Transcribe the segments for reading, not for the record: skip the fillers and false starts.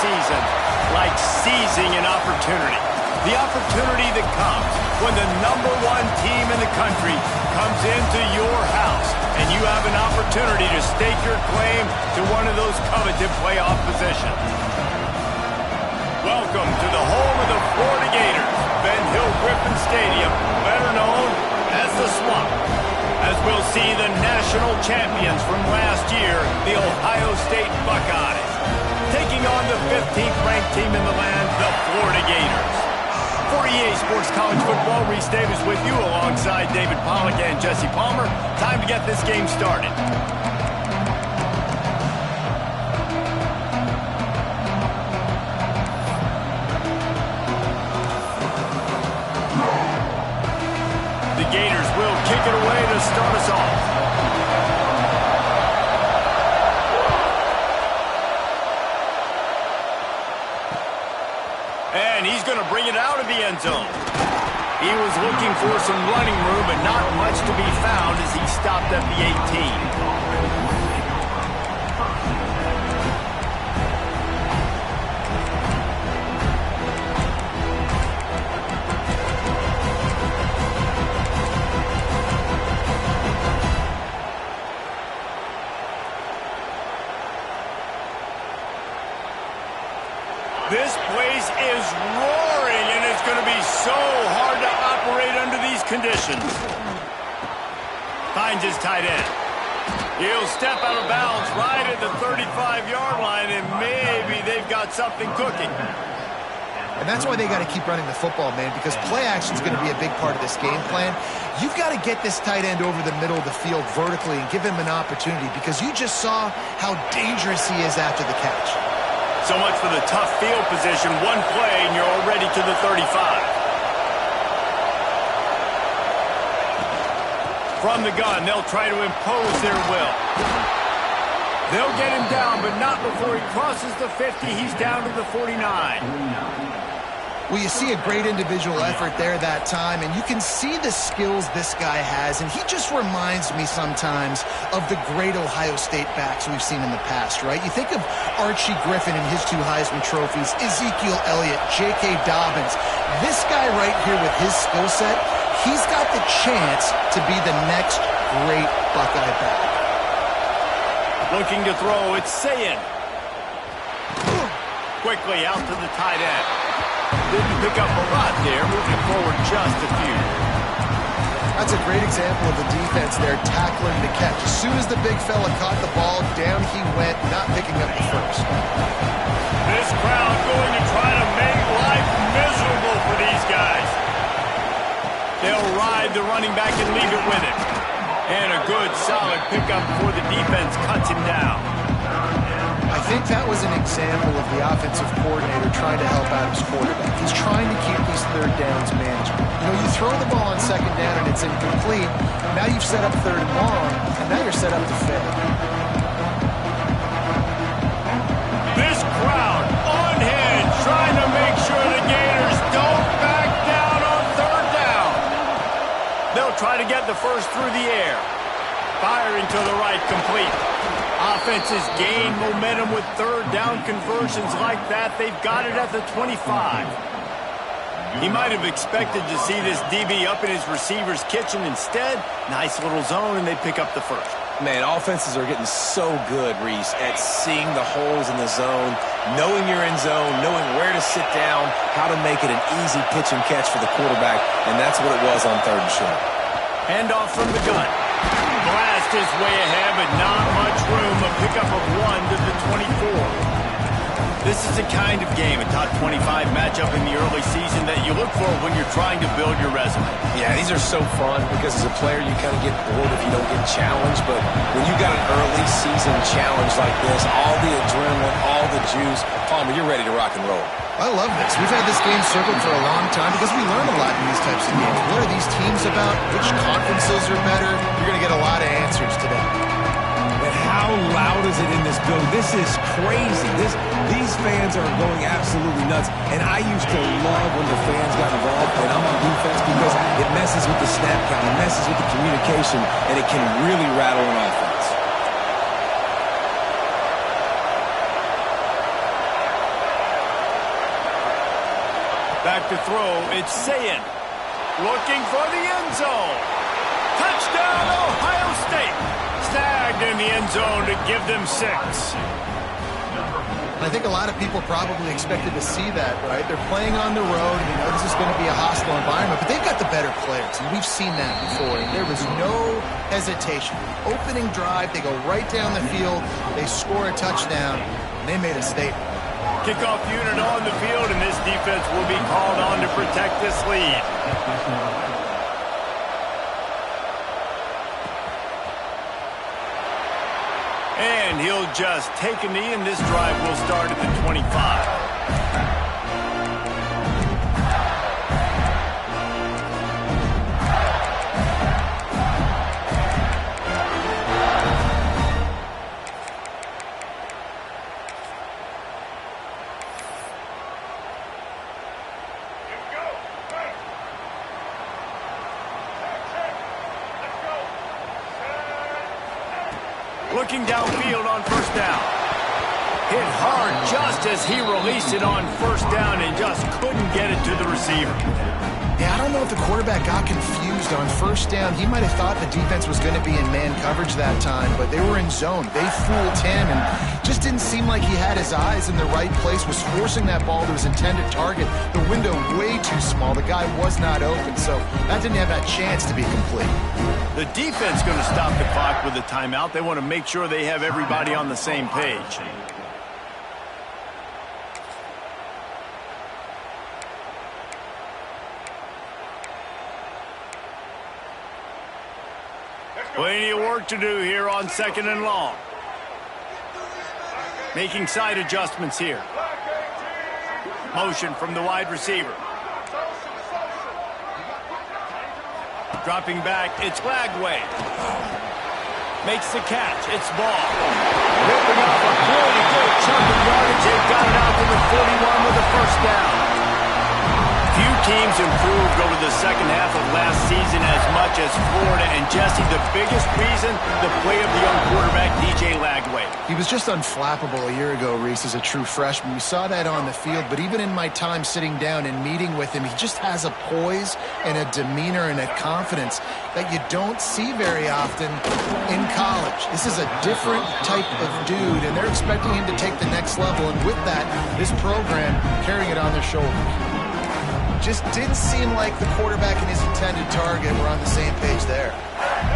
season like seizing an opportunity. The opportunity that comes when the #1 team in the country comes into your house and you have an opportunity to stake your claim to one of those coveted playoff positions. Welcome to the home of the Florida Gators, Ben Hill Griffin Stadium, better known as the Swamp, as we'll see the national champions from last year, the Ohio State Buckeyes, taking on the 15th ranked team in the land, the Florida Gators. For EA Sports College Football, Reese Davis with you alongside David Pollack and Jesse Palmer. Time to get this game started. The Gators will kick it away to start us off. And he's going to bring it out of the end zone. He was looking for some running room, but not much to be found as he stopped at the 18. This place is roaring, and it's going to be so hard to operate under these conditions. Finds his tight end. He'll step out of bounds right at the 35-yard line, and maybe they've got something cooking. And that's why they got to keep running the football, man, because play action is going to be a big part of this game plan. You've got to get this tight end over the middle of the field vertically and give him an opportunity, because you just saw how dangerous he is after the catch. So much for the tough field position. One play, and you're already to the 35. From the gun, they'll try to impose their will. They'll get him down, but not before he crosses the 50. He's down to the 49. Well, you see a great individual effort there that time, and you can see the skills this guy has, and he just reminds me sometimes of the great Ohio State backs we've seen in the past, right? You think of Archie Griffin and his 2 Heisman trophies, Ezekiel Elliott, J.K. Dobbins. This guy right here with his skill set, he's got the chance to be the next great Buckeye back. Looking to throw, it's Sayin. Quickly out to the tight end. Didn't pick up a lot there, moving forward just a few. That's a great example of the defense there, tackling the catch. As soon as the big fella caught the ball, down he went, not picking up the first. This crowd going to try to make life miserable for these guys. They'll ride the running back and leave it with him. And a good, solid pickup before the defense cuts him down. I think that was an example of the offensive coordinator trying to help out his quarterback. He's trying to keep these third downs manageable. You know, you throw the ball on second down and it's incomplete. Now you've set up third and long, and now you're set up to fail. This crowd on hand trying to make sure the Gators don't back down on third down. They'll try to get the first through the air. Firing to the right, complete. Offenses gain momentum with third down conversions like that. They've got it at the 25. He might have expected to see this DB up in his receiver's kitchen. Instead, nice little zone, and they pick up the first. Man, offenses are getting so good, Reese, at seeing the holes in the zone, knowing you're in zone, knowing where to sit down, how to make it an easy pitch and catch for the quarterback, and that's what it was on third and short. Handoff from the gun. Blast is way ahead, but not much room. A pickup of 1 to the 24. This is the kind of game, a top 25 matchup in the early season that you look for when you're trying to build your resume. Yeah, these are so fun because as a player you kind of get bored if you don't get challenged, but when you got an early season challenge like this, all the adrenaline, all the juice, Palmer, you're ready to rock and roll. I love this. We've had this game circled for a long time because we learn a lot in these types of games. What are these teams about? Which conferences are better? You're going to get a lot of answers today. But how loud is it in this building? This is crazy. These fans are going absolutely nuts. And I used to love when the fans got involved when I'm on defense because it messes with the snap count, it messes with the communication, and it can really rattle an offense. to throw. It's Sayin. Looking for the end zone. Touchdown, Ohio State. Snagged in the end zone to give them 6. I think a lot of people probably expected to see that, right? They're playing on the road, and you know this is going to be a hostile environment, but they've got the better players, and we've seen that before. And there was no hesitation. Opening drive, they go right down the field, they score a touchdown, and they made a statement. Kickoff unit on the field, and this defense will be called on to protect this lead. And he'll just take a knee, and this drive will start at the 25. Looking downfield on first down. Hit hard just as he released it on first down and just couldn't get it to the receiver. Yeah, I don't know if the quarterback got confused on first down. He might have thought the defense was going to be in man coverage that time, but they were in zone. They fooled him and just didn't seem like he had his eyes in the right place, was forcing that ball to his intended target. The window way too small. The guy was not open, so that didn't have that chance to be complete. The defense going to stop the clock with a timeout. They want to make sure they have everybody on the same page. Plenty of work to do here on 2nd and long. Making side adjustments here. Motion from the wide receiver. Dropping back, it's Lagway. Makes the catch, it's Ball. Ripping off a pretty good chunk of yardage. They've got it out to the 41 with a first down. Few teams improved over the second half of last season as much as Florida. And Jesse, the biggest reason, the play of the young quarterback, DJ Lagway. He was just unflappable a year ago, Reese, as a true freshman. We saw that on the field, but even in my time sitting down and meeting with him, he just has a poise and a demeanor and a confidence that you don't see very often in college. This is a different type of dude, and they're expecting him to take the next level, and with that, this program carrying it on their shoulders. Just didn't seem like the quarterback and his intended target were on the same page there.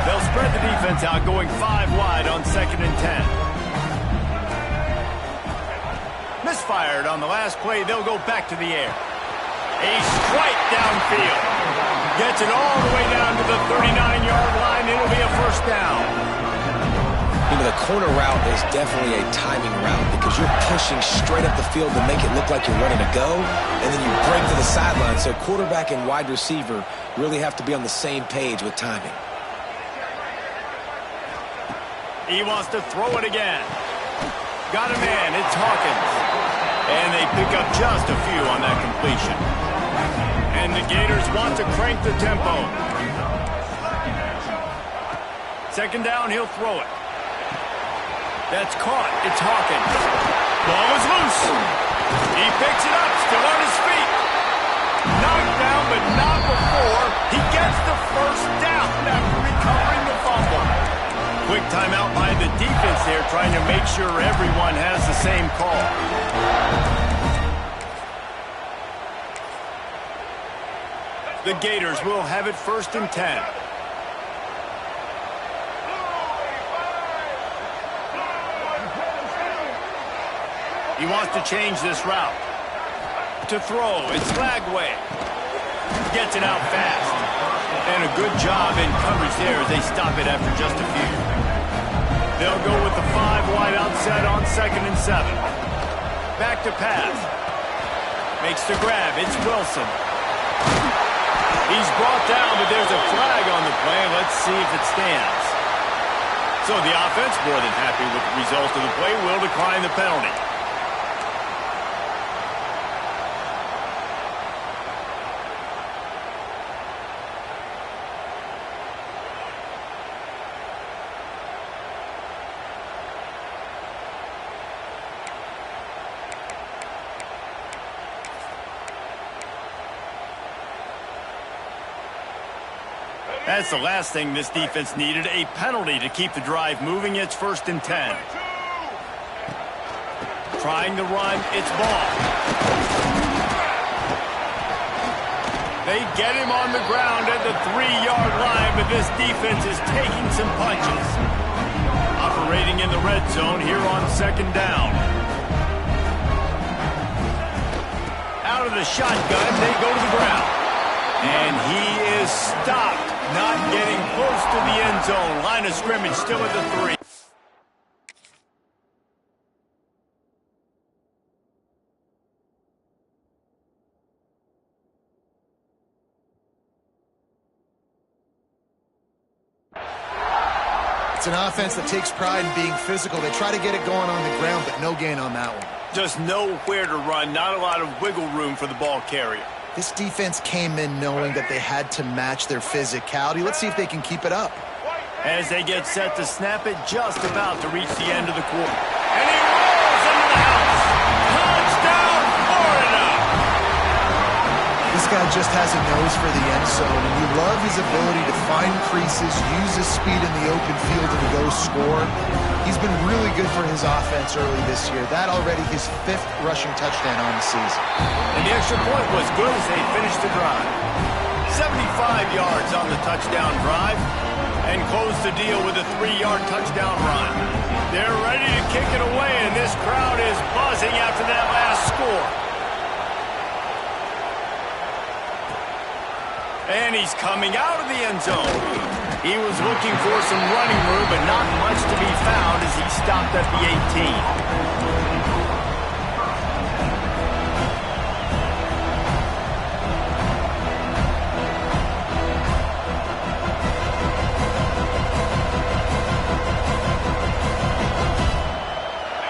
They'll spread the defense out, going 5 wide on 2nd and 10. Misfired on the last play. They'll go back to the air. A strike downfield. Gets it all the way down to the 39-yard line. It'll be a first down. You know, the corner route is definitely a timing route because you're pushing straight up the field to make it look like you're running a go, and then you break to the sideline. So quarterback and wide receiver really have to be on the same page with timing. He wants to throw it again. Got a man. It's Hawkins. And they pick up just a few on that completion. And the Gators want to crank the tempo. 2nd down, he'll throw it. That's caught. It's Hawkins. Ball is loose. He picks it up, still on his feet. Knocked down, but not before. He gets the first down after recovering the fumble. Quick timeout by the defense there, trying to make sure everyone has the same call. The Gators will have it 1st and 10. He wants to change this route. To throw, it's Lagway. Gets it out fast. And a good job in coverage there as they stop it after just a few. They'll go with the 5 wide outset on 2nd and 7. Back to pass. Makes the grab, it's Wilson. He's brought down, but there's a flag on the play. Let's see if it stands. So the offense, more than happy with the result of the play, will decline the penalty. That's the last thing this defense needed, a penalty to keep the drive moving. It's 1st and 10. Trying to run, it's ball. They get him on the ground at the 3-yard line, but this defense is taking some punches. Operating in the red zone here on 2nd down. Out of the shotgun, they go to the ground. And he is stopped, not getting close to the end zone. Line of scrimmage still at the 3. It's an offense that takes pride in being physical. They try to get it going on the ground, but no gain on that one. Just nowhere to run, not a lot of wiggle room for the ball carrier. This defense came in knowing that they had to match their physicality. Let's see if they can keep it up. As they get set to snap it, just about to reach the end of the quarter. And he rolls into the house. Touchdown, Florida! This guy just has a nose for the end zone, and you love his ability to find creases, use his speed in the open field, and go score. He's been really good for his offense early this year. That already his 5th rushing touchdown on the season. And the extra point was good as they finished the drive. 75 yards on the touchdown drive, and close the deal with a 3-yard touchdown run. They're ready to kick it away, and this crowd is buzzing after that last score. And he's coming out of the end zone. He was looking for some running room, but not much to be found as he stopped at the 18.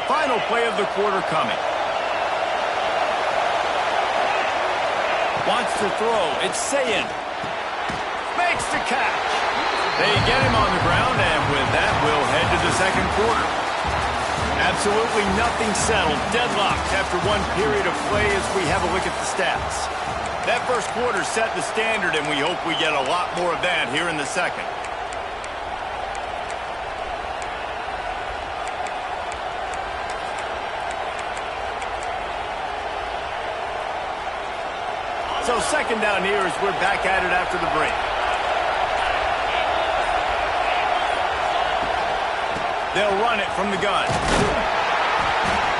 Final play of the quarter coming. Wants to throw. It's Sayin. Makes the catch. They get him on the ground, and with that, we'll head to the 2nd quarter. Absolutely nothing settled. Deadlocked after one period of play as we have a look at the stats. That first quarter set the standard, and we hope we get a lot more of that here in the 2nd. So 2nd down here as we're back at it after the break. They'll run it from the gun.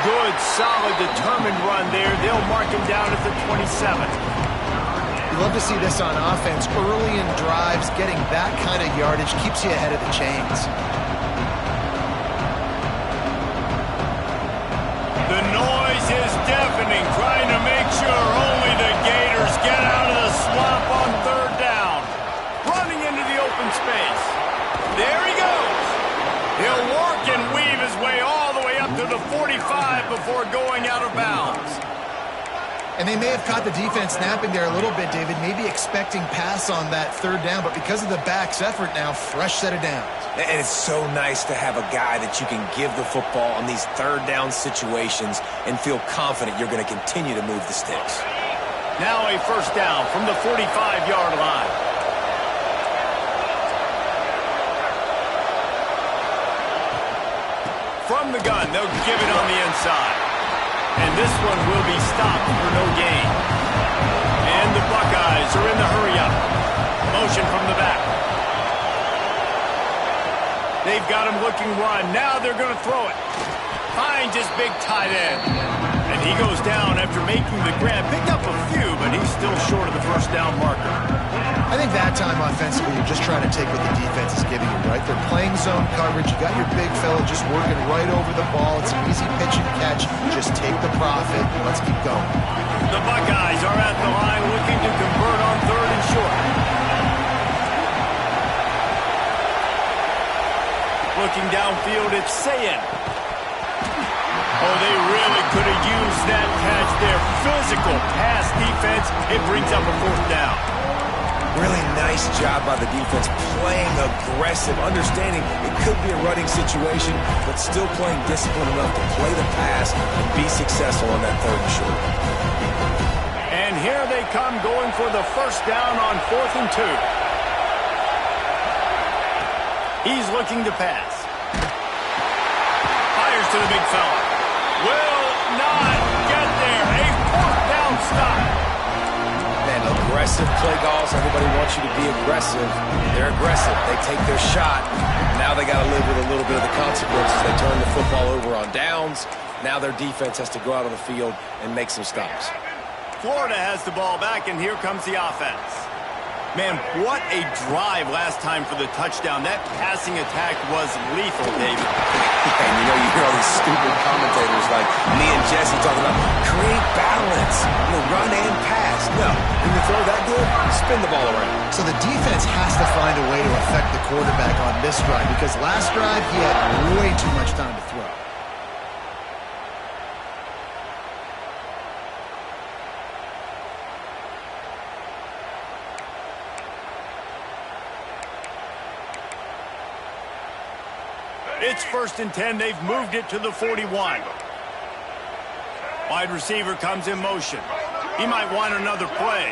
Good, solid, determined run there. They'll mark him down at the 27. You love to see this on offense. Early in drives, getting that kind of yardage keeps you ahead of the chains. The noise is deafening, trying to make sure only the Gators get out of the swamp on 3rd down. Running into the open space. There he goes. He'll work and weave his way all the way up to the 45 before going out of bounds. And they may have caught the defense snapping there a little bit, David, maybe expecting pass on that 3rd down, but because of the back's effort now, fresh set of downs. And it's so nice to have a guy that you can give the football on these 3rd down situations and feel confident you're going to continue to move the sticks. Now a 1st down from the 45-yard line. From the gun, they'll give it on the inside. And this one will be stopped for no gain. And the Buckeyes are in the hurry-up. Motion from the back. They've got him looking run. Now they're going to throw it. Finds his big tight end. And he goes down after making the grab. Picked up a few, but he's still short of the 1st down marker. I think that time offensively, you're just trying to take what the defense is giving you, right? They're playing zone coverage. You got your big fella just working right over the ball. It's an easy pitch and catch. Just take the profit. Let's keep going. The Buckeyes are at the line looking to convert on 3rd and short. Looking downfield, it's Sayin. Oh, they really could have used that catch there. Physical pass defense. It brings up a 4th down. Really nice job by the defense, playing aggressive, understanding it could be a running situation, but still playing disciplined enough to play the pass and be successful on that 3rd and short. And here they come going for the 1st down on 4th and 2. He's looking to pass. Fires to the big fella. Will not get there. A fourth down stop. Man, aggressive play calls. Everybody wants you to be aggressive. They're aggressive. They take their shot. Now they got to live with a little bit of the consequences. They turn the football over on downs. Now their defense has to go out on the field and make some stops. Florida has the ball back, and here comes the offense. Man, what a drive last time for the touchdown. That passing attack was lethal, David. And you know, you hear all these stupid commentators like me and Jesse talking about create balance, run and pass. No, when you throw that good, spin the ball around. So the defense has to find a way to affect the quarterback on this drive because last drive he had way too much time to throw. It's 1st and 10. They've moved it to the 41. Wide receiver comes in motion. He might want another play.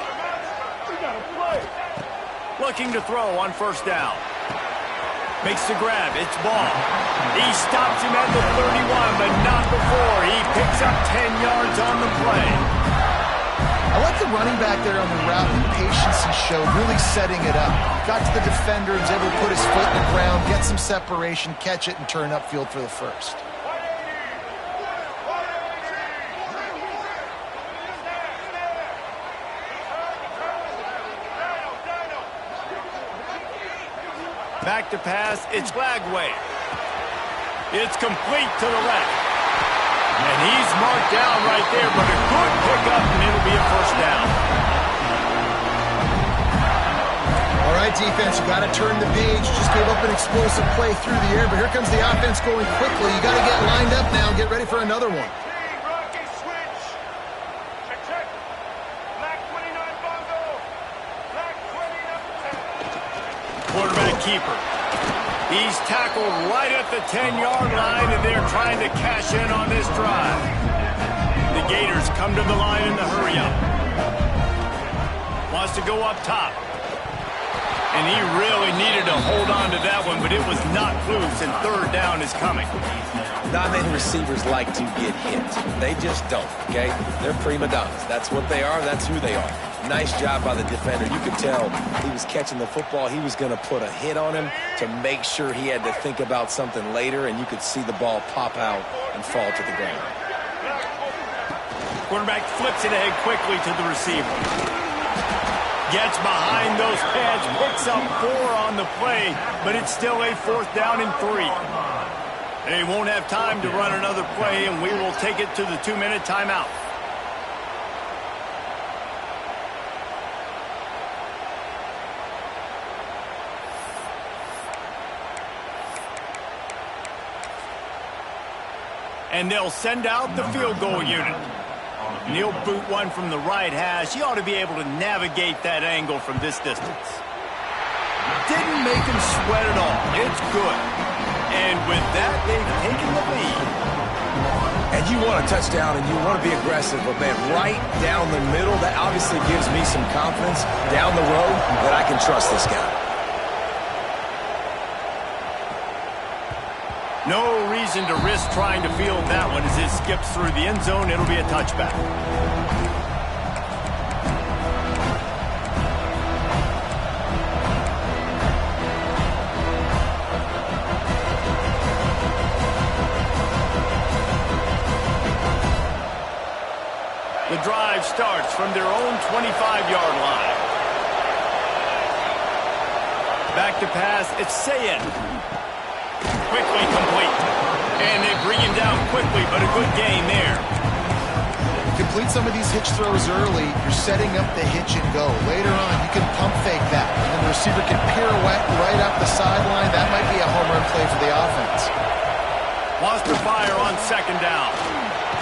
Looking to throw on 1st down. Makes the grab. It's ball. He stops him at the 31, but not before. He picks up 10 yards on the play. I like the running back there on the route and the patience he showed, really setting it up. Got to the defender, was able to put his foot in the ground, get some separation, catch it, and turn upfield for the first. Back to pass, it's Lagway. It's complete to the left. And he's marked down right there, but a good pickup, and it'll be a 1st down. All right, defense, you got to turn the page. Just gave up an explosive play through the air, but here comes the offense going quickly. You got to get lined up now and get ready for another one. Quarterback keeper. He's tackled right at the 10-yard line, and they're trying to cash in on this drive. The Gators come to the line in the hurry-up. Wants to go up top. And he really needed to hold on to that one, but it was knocked loose, and 3rd down is coming. Not many receivers like to get hit. They just don't, okay? They're prima donnas. That's what they are. That's who they are. Nice job by the defender. You could tell he was catching the football. He was going to put a hit on him to make sure he had to think about something later, and you could see the ball pop out and fall to the ground. Quarterback flips it ahead quickly to the receiver. Gets behind those pads, picks up 4 on the play, but it's still a 4th down and 3. They won't have time to run another play, and we will take it to the 2-minute timeout. And they'll send out the field goal unit. And he'll boot one from the right hash. He ought to be able to navigate that angle from this distance. Didn't make him sweat at all. It's good. And with that, they've taken the lead. And you want a touchdown and you want to be aggressive, but man, right down the middle, that obviously gives me some confidence down the road that I can trust this guy. No reason to risk trying to field that one as it skips through the end zone. It'll be a touchback. The drive starts from their own 25-yard line. Back to pass, it's Sayin. Quickly complete. And they bring him down quickly, but a good gain there. Complete some of these hitch throws early, you're setting up the hitch and go. Later on, you can pump fake that, and then the receiver can pirouette right up the sideline. That might be a home run play for the offense. Wants to fire on 2nd down.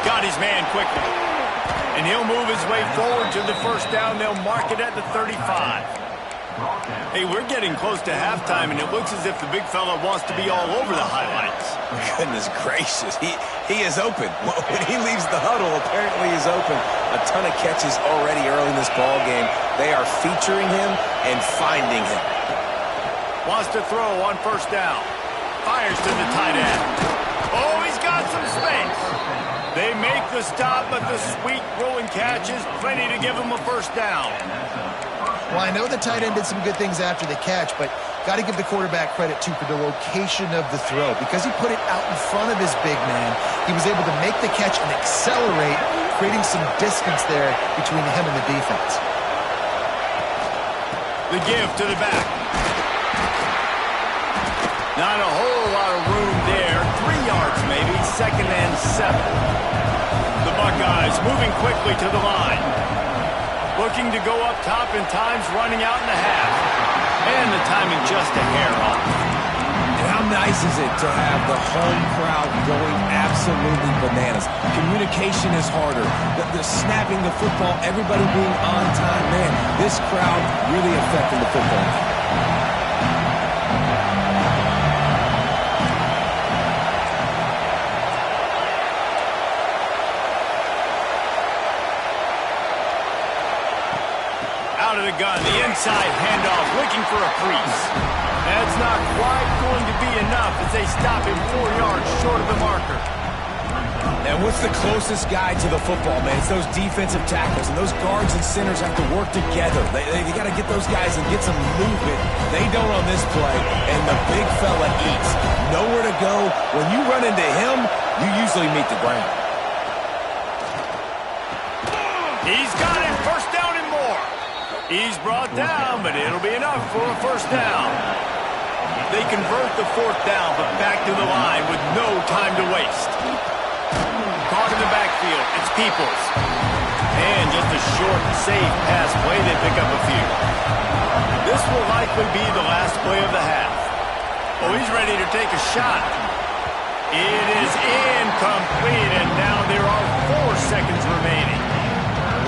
Got his man quickly. And he'll move his way forward to the 1st down. They'll mark it at the 35. Hey, we're getting close to halftime, and it looks as if the big fella wants to be all over the highlights. Goodness gracious, he is open. When he leaves the huddle, apparently he's open. A ton of catches already early in this ball game. They are featuring him and finding him. Wants to throw on first down. Fires to the tight end. Oh, he's got some space. They make the stop, but the sweet rolling catch is plenty to give him a first down. Well, I know the tight end did some good things after the catch, but got to give the quarterback credit, too, for the location of the throw. Because he put it out in front of his big man, he was able to make the catch and accelerate, creating some distance there between him and the defense. The give to the back. Not a whole lot of room there. 3 yards maybe, 2nd and 7. The Buckeyes moving quickly to the line. Looking to go up top, and time's running out in the half. And the timing just a hair off. And how nice is it to have the home crowd going absolutely bananas? Communication is harder. The snapping the football, everybody being on time. Man, this crowd really affecting the football. Out of the gun, the inside handoff, looking for a crease. That's not quite going to be enough as they stop him 4 yards short of the marker. And what's the closest guy to the football, man? It's those defensive tackles, and those guards and centers have to work together. They got to get those guys and get some movement. They don't on this play, and the big fella eats. Nowhere to go. When you run into him, you usually meet the ground. He's got it, first down and more. He's brought down, but it'll be enough for a first down. They convert the 4th down, but back to the line with no time to waste. Caught in the backfield, it's Peoples. And just a short, safe pass play, they pick up a few. This will likely be the last play of the half. Oh, he's ready to take a shot. It is incomplete, and now there are 4 seconds remaining.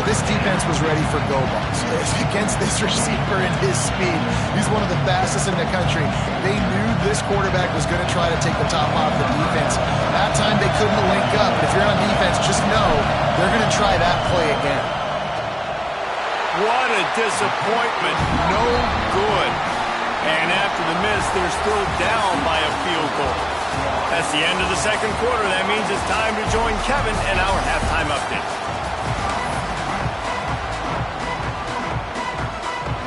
This defense was ready for go balls. Against this receiver and his speed, he's one of the fastest in the country. They knew this quarterback was going to try to take the top off the defense. That time they couldn't link up. If you're on defense, just know they're going to try that play again. What a disappointment. No good. And after the miss, they're still down by a field goal. That's the end of the 2nd quarter. That means it's time to join Kevin in our halftime update.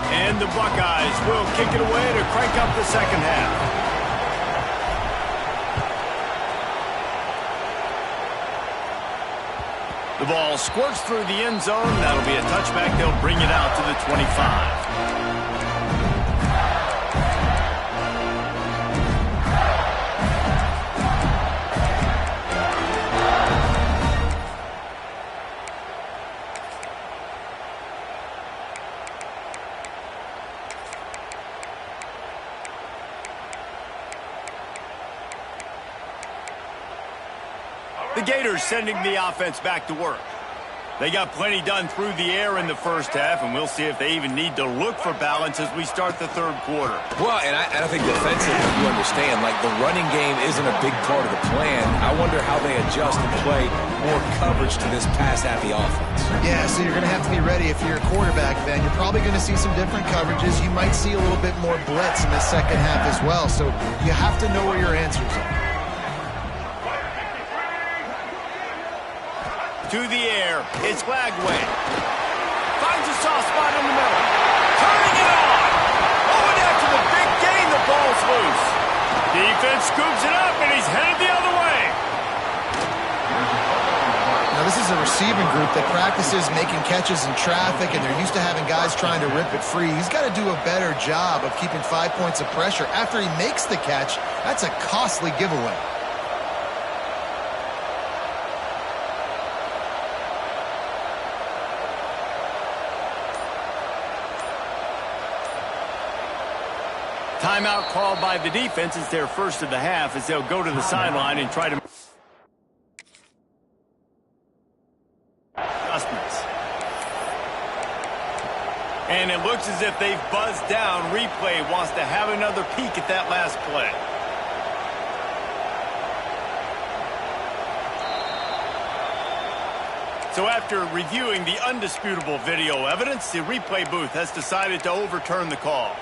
And the Buckeyes will kick it away to crank up the 2nd half. The ball squirts through the end zone. That'll be a touchback. They'll bring it out to the 25. The Gators sending the offense back to work. They got plenty done through the air in the 1st half, and we'll see if they even need to look for balance as we start the 3rd quarter. Well, and I think defensively, you understand, like the running game isn't a big part of the plan. I wonder how they adjust and play more coverage to this pass happy offense. Yeah, so you're going to have to be ready if you're a quarterback, then. You're probably going to see some different coverages. You might see a little bit more blitz in the 2nd half as well, so you have to know where your answers are. To the air, it's Glagway. Finds a soft spot in the middle. Turning it on. Oh, and after the big gain, the ball's loose. Defense scoops it up, and he's headed the other way. Now, this is a receiving group that practices making catches in traffic, and they're used to having guys trying to rip it free. He's got to do a better job of keeping 5 points of pressure. After he makes the catch, that's a costly giveaway. Timeout called by the defense. It's their first of the half as they'll go to the sideline and try to adjustments. And it looks as if they've buzzed down. Replay wants to have another peek at that last play. So after reviewing the undisputable video evidence, the replay booth has decided to overturn the call.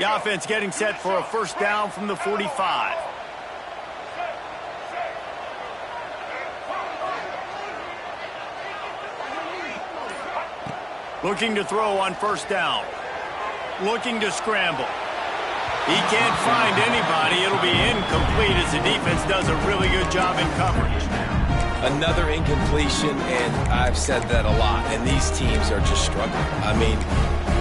The offense getting set for a first down from the 45. Looking to throw on first down. Looking to scramble. He can't find anybody. It'll be incomplete as the defense does a really good job in coverage. Another incompletion, and I've said that a lot, and these teams are just struggling. I mean,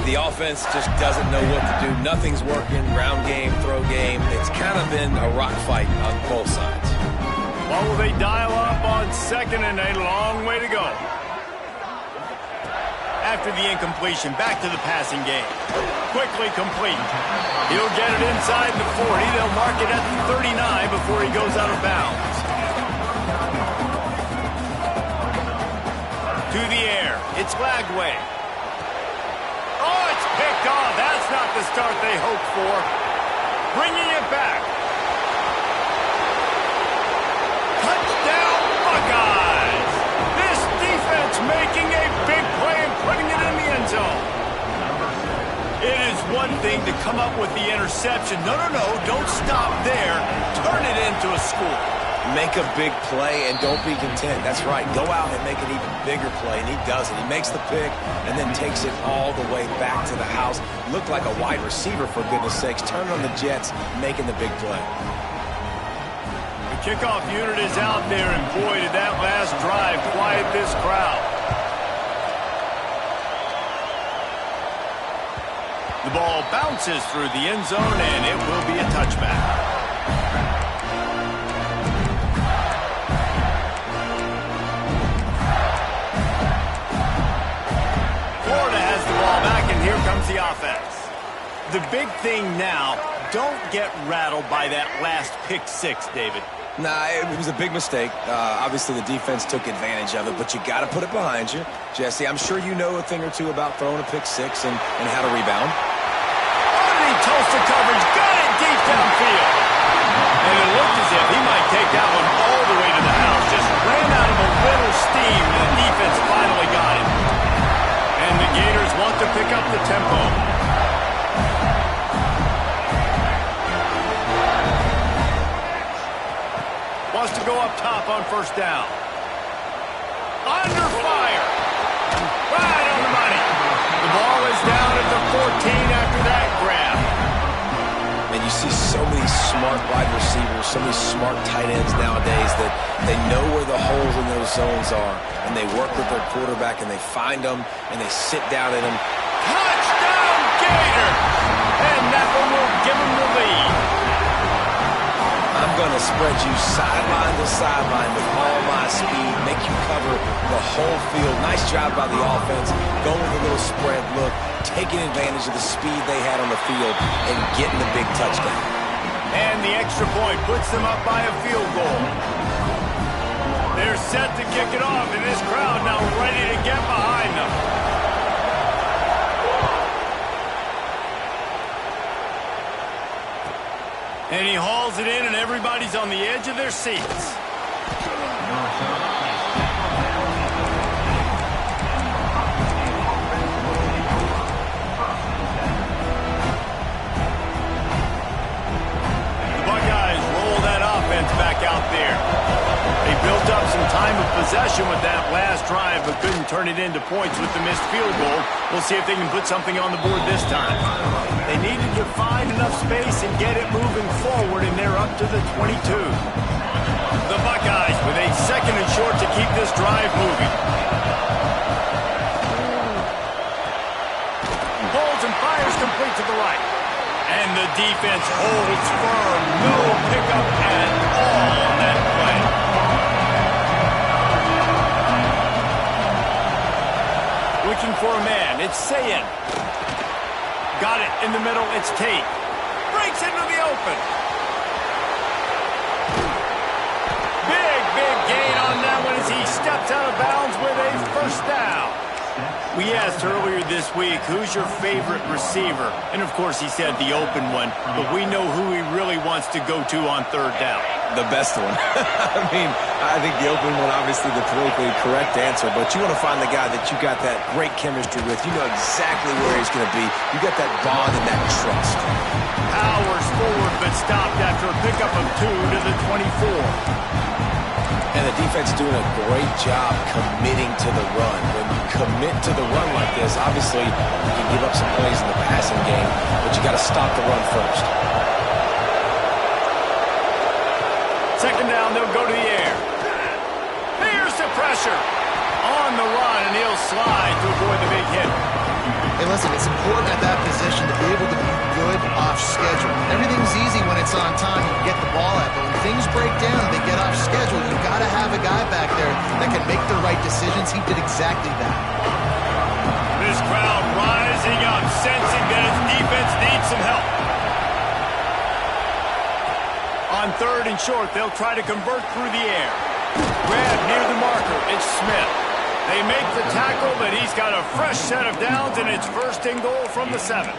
the offense just doesn't know what to do. Nothing's working. Ground game, throw game. It's kind of been a rock fight on both sides. What will they dial up on second and a long way to go? After the incompletion, back to the passing game. Quickly complete. He'll get it inside the 40. They'll mark it at the 39 before he goes out of bounds. To the air. It's Lagway. Oh, it's picked off. That's not the start they hoped for. Bringing it back. Touchdown, Buckeyes. This defense making a big play and putting it in the end zone. It is one thing to come up with the interception. No, don't stop there. Turn it into a score. Make a big play and don't be content. That's right. Go out and make an even bigger play, and he does it. He makes the pick and then takes it all the way back to the house. Looked like a wide receiver, for goodness sakes. Turn on the Jets, making the big play. The kickoff unit is out there, and boy, did that last drive quiet this crowd. The ball bounces through the end zone, and it will be a touchback. Here comes the offense. The big thing now, don't get rattled by that last pick six, David. Nah, it was a big mistake. Obviously, the defense took advantage of it, but you got to put it behind you. Jesse, I'm sure you know a thing or two about throwing a pick six and how to rebound. Underneath toasted coverage, got it deep downfield. And it looked as if he might take that one all the way to the house. Just ran out of a little steam, and the defense finally got him. And the Gators want to pick up the tempo. Wants to go up top on first down. Under fire. Right on the money. The ball is down at the 14 after that grab. And you see so many smart wide receivers, so many smart tight ends nowadays that they know where the holes in those zones are, and they work with their quarterback, and they find them, and they sit down in them. Touchdown, Gators! And that one will give them the lead. I'm going to spread you sideline to sideline with all my speed, make you cover the whole field. Nice job by the offense, going with a little spread look, taking advantage of the speed they had on the field and getting the big touchdown. And the extra point puts them up by a field goal. They're set to kick it off, and this crowd now ready to get behind them. And he hauls it in, and everybody's on the edge of their seats. Back out there. They built up some time of possession with that last drive, but couldn't turn it into points with the missed field goal. We'll see if they can put something on the board this time. They needed to find enough space and get it moving forward, and they're up to the 22. The Buckeyes with a second and short to keep this drive moving. Holds and fires complete to the right. And the defense holds firm. No pickup at all on that play. Looking for a man. It's Sayin. Got it in the middle. It's Tate. Breaks into the open. Big gain on that one as he steps out of bounds with a first down. We asked earlier this week, who's your favorite receiver? And, of course, he said the open one. But we know who he really wants to go to on third down. The best one. I mean, I think the open one, obviously the politically correct answer, but you want to find the guy that you got that great chemistry with. You know exactly where he's going to be. You got that bond and that trust. Powers forward, but stopped after a pickup of 2 to the 24. And the defense doing a great job committing to the run. When you commit to the run like this, obviously you can give up some plays in the passing game, but you got to stop the run first. Second down, they'll go to the air. Here's the pressure. On the run, and he'll slide to avoid the big hit. Hey, listen, it's important at that position to be able to be good off schedule. Everything's easy when it's on time. You can get the ball out, but when things break down and they get off schedule, you've got to have a guy back there that can make the right decisions. He did exactly that. This crowd rising up, sensing that its defense needs some help. On third and short, they'll try to convert through the air. Grab near the marker. It's Smith. They make the tackle, but he's got a fresh set of downs, and it's first and goal from the 7.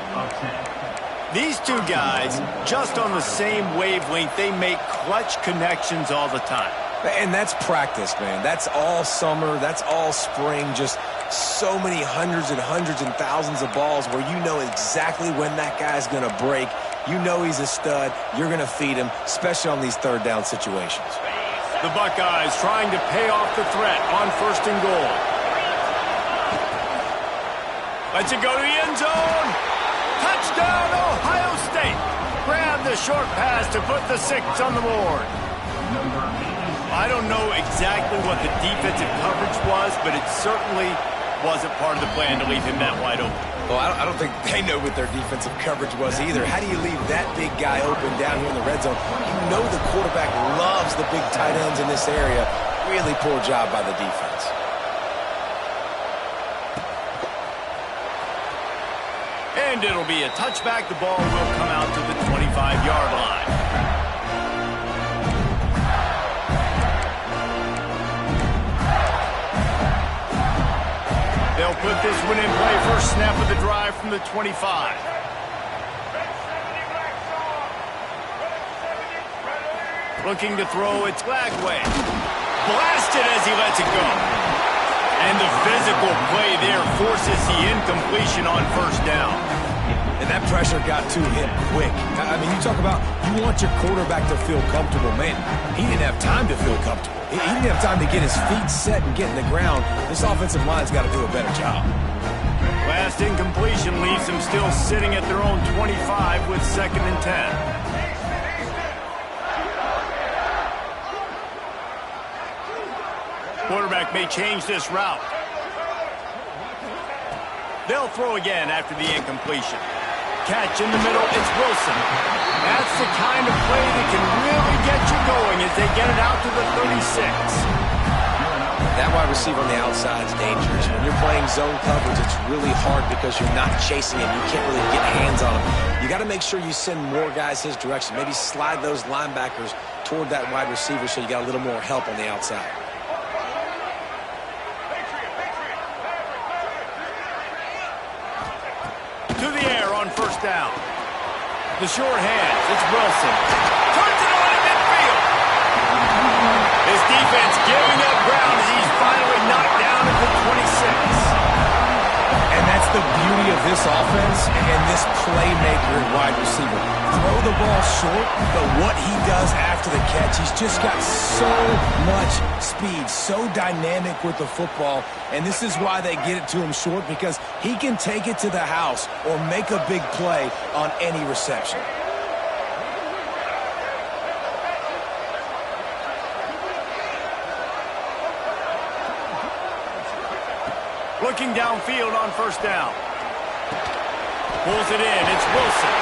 These two guys, just on the same wavelength, they make clutch connections all the time. And that's practice, man. That's all summer. That's all spring. Just so many hundreds and thousands of balls where you know exactly when that guy's going to break. You know he's a stud. You're going to feed him, especially on these third down situations. The Buckeyes trying to pay off the threat on first and goal. Lets it go to the end zone. Touchdown, Ohio State. Grab the short pass to put the 6 on the board. I don't know exactly what the defensive coverage was, but it certainly wasn't part of the plan to leave him that wide open. Well, I don't think they know what their defensive coverage was either. How do you leave that big guy open down here in the red zone? You know the quarterback loves the big tight ends in this area. Really poor job by the defense. And it'll be a touchback. The ball will come out to the 25-yard line. They'll put this one in play. First snap of the drive from the 25. Looking to throw, it's Lagway. Blasted as he lets it go. And the physical play there forces the incompletion on first down. And that pressure got to him quick. I mean, you talk about you want your quarterback to feel comfortable. Man, he didn't have time to feel comfortable. He didn't have time to get his feet set and get in the ground. This offensive line's got to do a better job. Last incompletion leaves them still sitting at their own 25 with 2nd and 10. Quarterback may change this route. They'll throw again after the incompletion. Catch in the middle, it's Wilson. That's the kind of play that can really get you going as they get it out to the 36. That wide receiver on the outside is dangerous. When you're playing zone coverage, it's really hard because you're not chasing him. You can't really get hands on him. You got to make sure you send more guys his direction. Maybe slide those linebackers toward that wide receiver so you got a little more help on the outside. To the air on first down. The short hands, it's Wilson. Turns it on in midfield. His defense giving up ground as he's finally knocked down at the 26. And that's the beauty of this offense and this playmaker at wide receiver. Throw the ball short, but what he does after the catch, he's just got so much speed, so dynamic with the football. And this is why they get it to him short, because he can take it to the house or make a big play on any reception. Looking downfield on first down. Pulls it in. It's Wilson.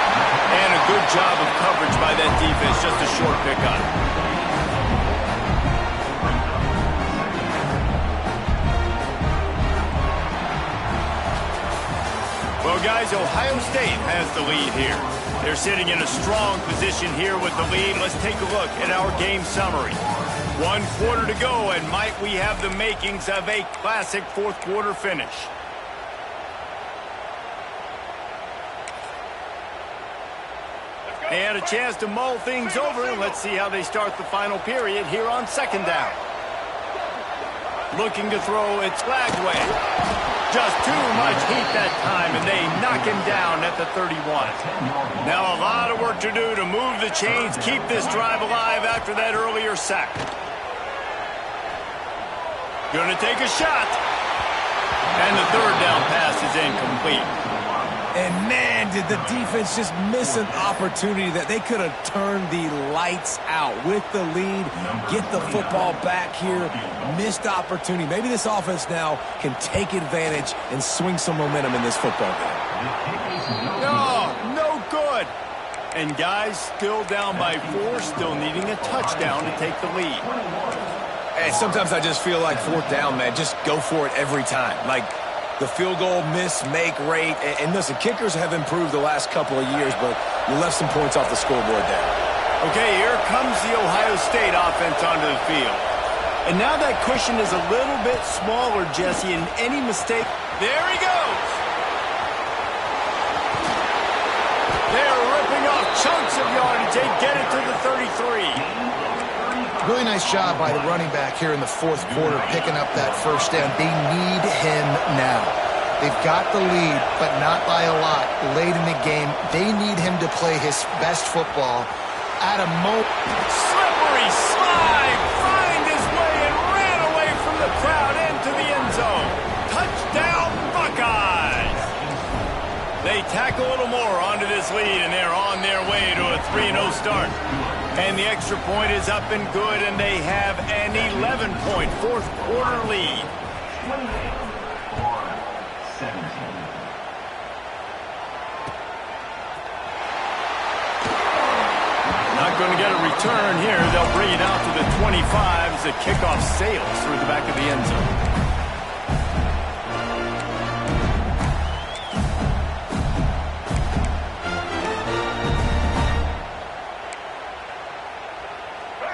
And a good job of coverage by that defense. Just a short pickup. Well, guys, Ohio State has the lead here. They're sitting in a strong position here with the lead. Let's take a look at our game summary. 1 quarter to go, and might we have the makings of a classic fourth quarter finish. They had a chance to mull things over, and let's see how they start the final period here on second down. Looking to throw, it's flagged away. Just too much heat that time, and they knock him down at the 31. Now a lot of work to do to move the chains, keep this drive alive after that earlier sack. Gonna take a shot. And the third down pass is incomplete. And man, did the defense just miss an opportunity that they could have turned the lights out with the lead, get the football back here, missed opportunity. Maybe this offense now can take advantage and swing some momentum in this football game. No good. And guys, still down by 4, still needing a touchdown to take the lead. And sometimes I just feel like fourth down, man, just go for it every time. Like, the field goal miss-make rate. And listen, kickers have improved the last couple of years, but you left some points off the scoreboard there. Okay, here comes the Ohio State offense onto the field. And now that cushion is a little bit smaller, Jesse, and any mistake... There he goes! They're ripping off chunks of yardage. They get it to the 33. Really nice job by the running back here in the fourth quarter, picking up that first down. They need him now. They've got the lead, but not by a lot. Late in the game, they need him to play his best football at a moment. Slippery slide, find his way and ran away from the crowd into the end zone. Touchdown, Buckeyes! They tack a little more onto this lead, and they're on their way to a 3-0 start. And the extra point is up and good, and they have an 11-point fourth-quarter lead. Not going to get a return here. They'll bring it out to the 25 as the kickoff sails through the back of the end zone.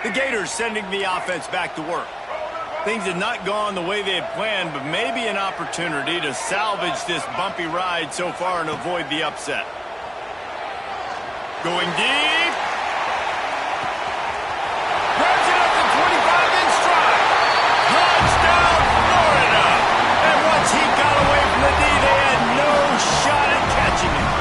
The Gators sending the offense back to work. Things had not gone the way they had planned, but maybe an opportunity to salvage this bumpy ride so far and avoid the upset. Going deep. Grabs it up to 25 in stride. Touchdown, Florida. And once he got away from the D, they had no shot at catching him.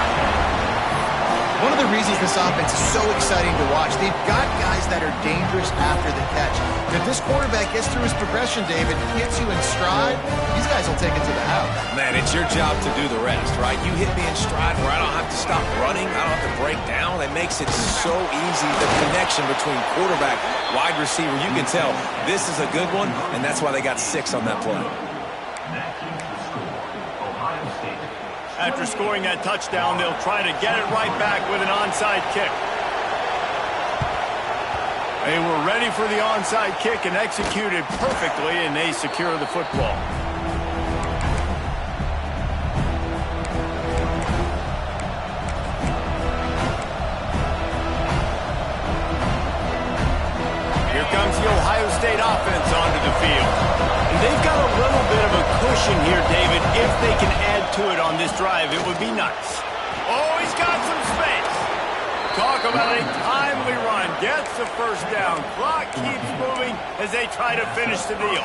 One of the reasons this offense is so exciting to watch, they've got guys that are dangerous after the catch. If this quarterback gets through his progression, David, hits you in stride, these guys will take it to the house. Man, it's your job to do the rest, right? You hit me in stride where I don't have to stop running, I don't have to break down. It makes it so easy. The connection between quarterback, wide receiver, you can tell this is a good one, and that's why they got 6 on that play. After scoring that touchdown, they'll try to get it right back with an onside kick. They were ready for the onside kick and executed perfectly, and they secure the football. Here comes the Ohio State offense onto the field. And they've got a little bit of a cushion here, David. If they can add to it on this drive, it would be nice. Oh, he's got some space. Talk about a timely run. Gets the first down. Clock keeps moving as they try to finish the deal.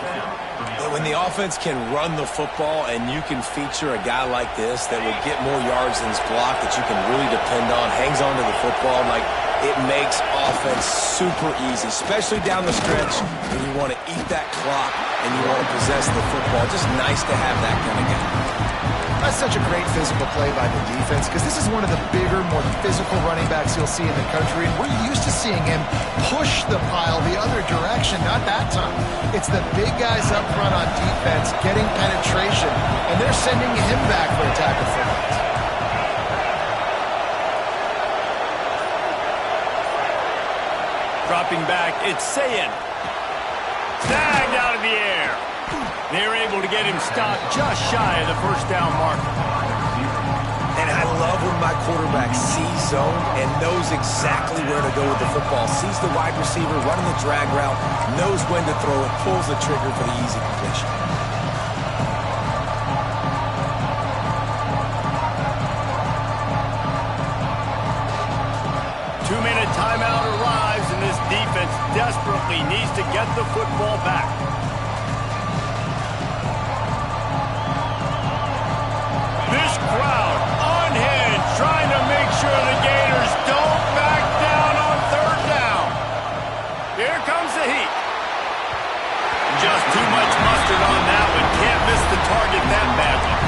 When the offense can run the football and you can feature a guy like this that will get more yards than his block that you can really depend on, hangs on to the football, like it makes offense super easy, especially down the stretch when you want to eat that clock and you want to possess the football. Just nice to have that kind of guy. That's such a great physical play by the defense because this is one of the bigger, more physical running backs you'll see in the country, and we're used to seeing him push the pile the other direction. Not that time. It's the big guys up front on defense getting penetration, and they're sending him back for a tackle for loss. Dropping back, it's Sayin. Snagged out of the air. They're able to get him stopped just shy of the first down mark. And I love when my quarterback sees zone and knows exactly where to go with the football. Sees the wide receiver running the drag route, knows when to throw it, pulls the trigger for the easy completion. desperately needs to get the football back. This crowd unhinged, trying to make sure the Gators don't back down on third down. Here comes the heat. Just too much mustard on that one. Can't miss the target that badly.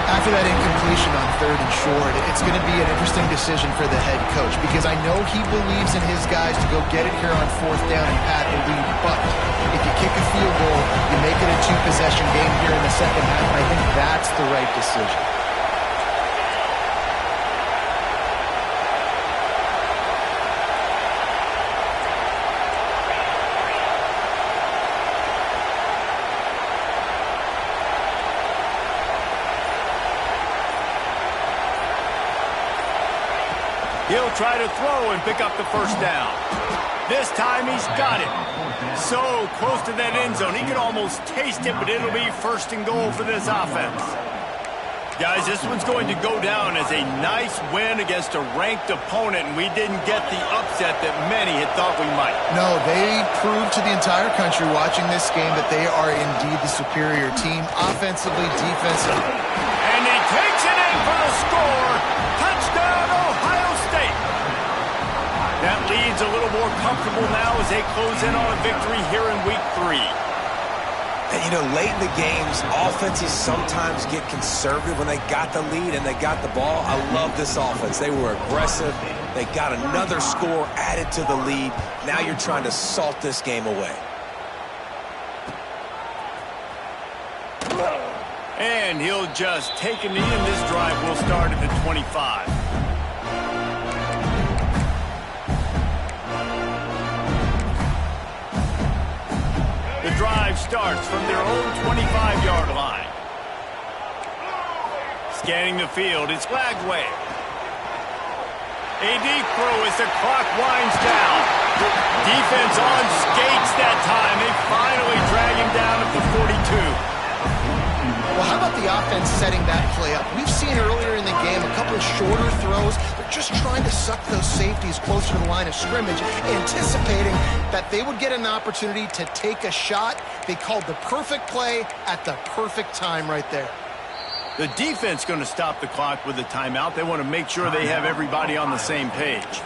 After that incompletion on third and short, it's going to be an interesting decision for the head coach because I know he believes in his guys to go get it here on fourth down and pad the lead. But if you kick a field goal, you make it a two-possession game here in the second half, and I think that's the right decision. He'll try to throw and pick up the first down. This time he's got it. So close to that end zone. He can almost taste it, but it'll be first and goal for this offense. Guys, this one's going to go down as a nice win against a ranked opponent, and we didn't get the upset that many had thought we might. No, they proved to the entire country watching this game that they are indeed the superior team, offensively, defensively. And he takes it in for the score. Touchdown, Ohio State. That lead's a little more comfortable now as they close in on a victory here in week 3. And, you know, late in the games, offenses sometimes get conservative when they got the lead and they got the ball. I love this offense. They were aggressive. They got another score added to the lead. Now you're trying to salt this game away. And he'll just take a knee, and this drive will start at the 25. The drive starts from their own 25-yard line. Scanning the field, it's Lagway. A deep throw as the clock winds down. Defense on skates that time. They finally drag him down at the 42. Well, how about the offense setting that play up? We've seen earlier in the game a couple of shorter throws. They're just trying to suck those safeties closer to the line of scrimmage, anticipating that they would get an opportunity to take a shot. They called the perfect play at the perfect time right there. The defense going to stop the clock with a timeout. They want to make sure they have everybody on the same page.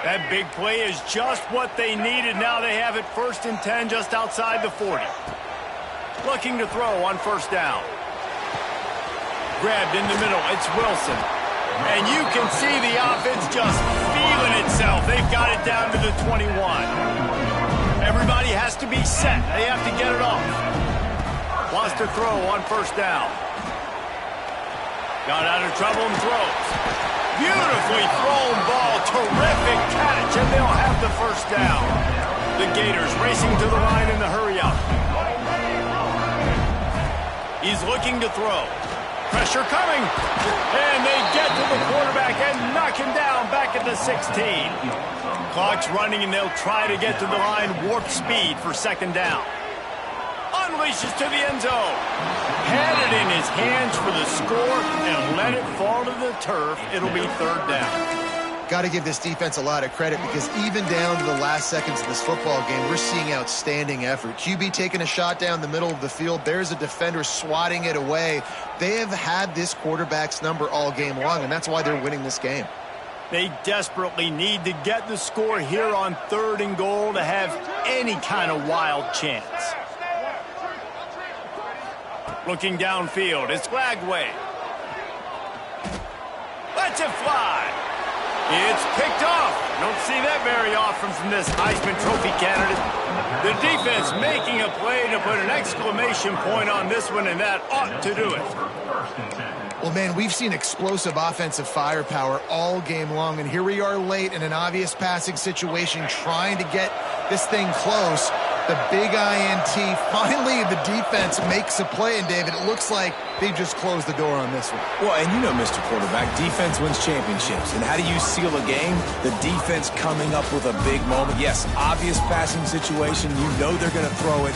That big play is just what they needed. Now they have it 1st and 10 just outside the 40. Looking to throw on first down. Grabbed in the middle. It's Wilson. And you can see the offense just feeling itself. They've got it down to the 21. Everybody has to be set. They have to get it off. Wants to throw on first down. Got out of trouble and throws. Beautifully thrown ball. Terrific catch, and they'll have the first down. The Gators racing to the line in the hurry-up. He's looking to throw. Pressure coming. And they get to the quarterback and knock him down back at the 16. Clock's running, and they'll try to get to the line warp speed for second down. Unleashes to the end zone. Had it in his hands for the score and let it fall to the turf. It'll be third down. Got to give this defense a lot of credit because even down to the last seconds of this football game, we're seeing outstanding effort. QB taking a shot down the middle of the field. There's a defender swatting it away. They have had this quarterback's number all game long, and that's why they're winning this game. They desperately need to get the score here on 3rd and goal to have any kind of wild chance. Looking downfield, it's Lagway. Lets it fly. It's picked off. Don't see that very often from this Heisman Trophy candidate. The defense making a play to put an exclamation point on this one, and that ought to do it. Well, man, we've seen explosive offensive firepower all game long, and here we are late in an obvious passing situation trying to get this thing close. The big INT. Finally, the defense makes a play, and David, it looks like they just closed the door on this one. Well, and you know, Mr. Quarterback, defense wins championships. And how do you seal a game? The defense coming up with a big moment. Yes, obvious passing situation. You know they're going to throw it.